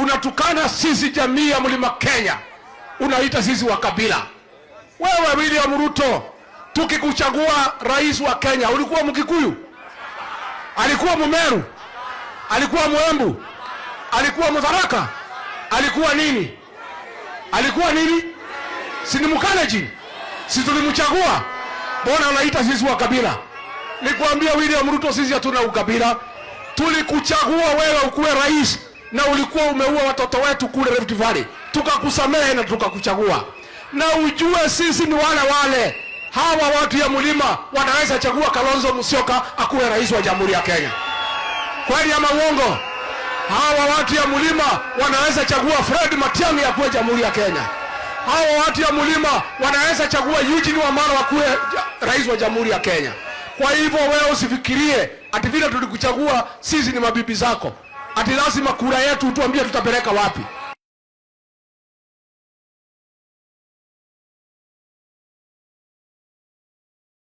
unatukana sisi jamii ya Mlima Kenya, unaita sisi wa kabila. Wewe William Ruto, tukikuchagua rais wa Kenya, ulikuwa Mkikuyu? Alikuwa Mumeru? Alikuwa Mwembu? Alikuwa Mutharaka? Alikuwa nini? Alikuwa nini? Si ni Mkalenjin? Si tulimchagua? Mbona unaita sisi wa kabila? Nikwambia William Ruto, sisi hatuna ukabila. Tulikuchagua wewe ukuwe rais, na ulikuwa umeua watoto wetu kule Rift Valley. Tukakusamehe na tukakuchagua. Na ujue sisi ni wale hawa watu ya mlima wanaweza chagua Kalonzo Musyoka akuwe rais wa Jamhuri ya Kenya. Kweli ama uongo? Hawa watu ya mlima wanaweza chagua Fred Matiang'i akuwe Jamhuri ya Kenya. Hawa watu ya mlima wanaweza chagua Eugene Wamalwa akuwe rais wa Jamhuri ya Kenya. Kwa hivyo wewe usifikirie ati vile tulikuchagua sisi ni mabibi zako, ati lazima kura yetu tuambie tutapeleka wapi.